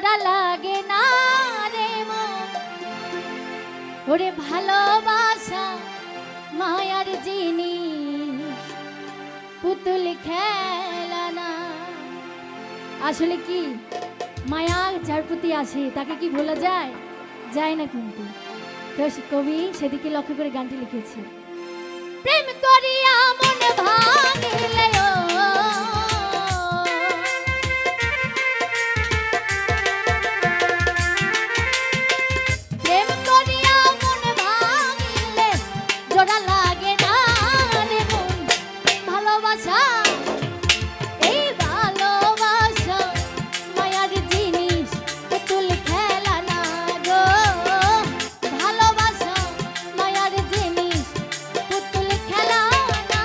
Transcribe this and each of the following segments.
জোড়া লাগে না রে মন, ওরে ভালোবাসা মায়ার জিনিস, পুতুল খেলা না। আসলে কি মায়া যার প্রতি আসে তাকে কি ভোলা যায়? যায় না কিন্তু। তো কবি সেদিকে লক্ষ্য করে গানটি লিখেছে। প্রেম করিয়া মন ভাঙিলে প্রেম করিয়া মন ভাঙিলে জোড়া লাগে না রে মন, ভালোবাসা এই ভালোবাসা মায়ার জিনিস, পুতুল খেলা না গো। ভালোবাসা মায়ার জিনিস, পুতুল খেলা না।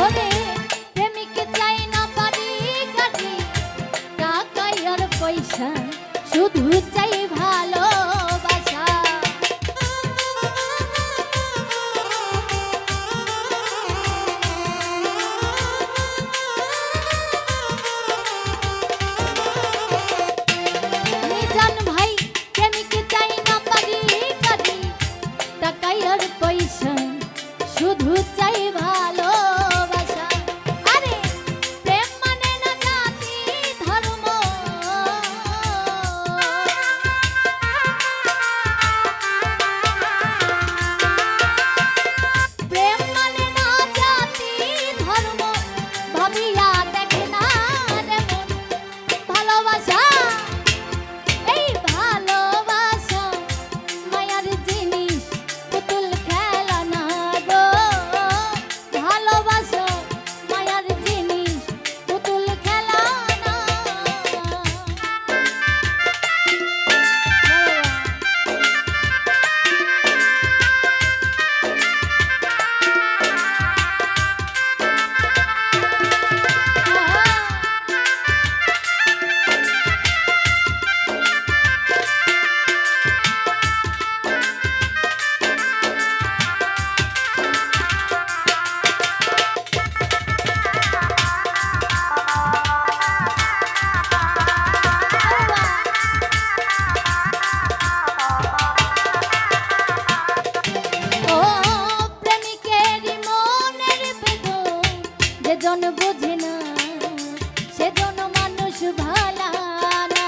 ওরে প্রেমিক চাই না বাড়ি গাড়ি, টাকা আর পয়সা, শুধু চাই ভালোবাসা। নিজান ভাই প্রেমিক চাই না বাড়ি গাড়ি, টাকা আর পয়সা, শুধু চাই ভালোবাসা। আরে প্রেম মানে না জাতি ধর্ম, প্রেম মানে না জাতি ধর্ম, ভাবিয়া দেখে না রে মন, ভালোবাসা এই ভালোবাসা মায়ার জিনিস, পুতুল খেলা না গো। ভালোবাসা মায়ার জিনিস, পুতুল খেলা না। ও প্রেমিকের মনের বেদন যেজন বোঝে না, সেজন মানুষ ভালা না।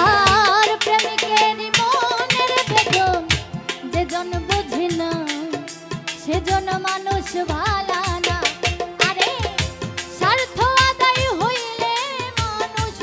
আর প্রেমিকের মনের বেদন যেজন বোঝে না, সেজন মানুষ ভালা না। আরে স্বার্থ আদায় হইলে মানুষ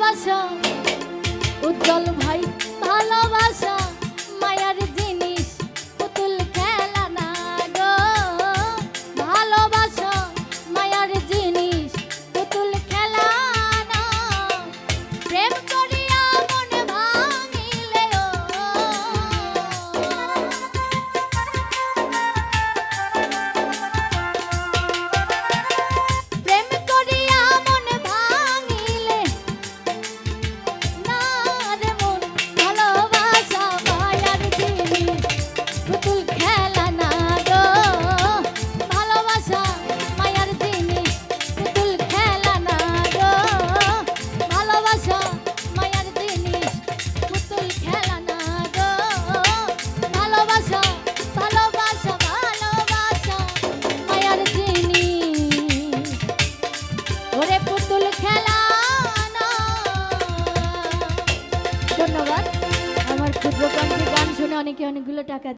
ভালোবাসা উজ্জ্বল ভাই ভালোবাসা মায়ার জিনিস পুতুল খেলা না গো ভালোবাসা মায়ার জিনিস পুতুল খেলা না প্রেম করিয়া মন ভাঙিলে প্রেম করিয়া মন ভাঙিলে না রে মন ভালোবাসা মায়ার জিনিস পুতুল খেলা না গো ভালোবাসা মায়ার জিনিস পুতুল খেলা না গো ভালোবাসা মায়ার জিনিস পুতুল খেলা না গো ভালোবাসা ভালোবাসা ভালোবাসা মায়ার জিনিস ওরে পুতুল খেলা না। ধন্যবাদ। আমার ক্ষুদ্র কণ্ঠে গান শুনে অনেকে অনেকগুলো টাকা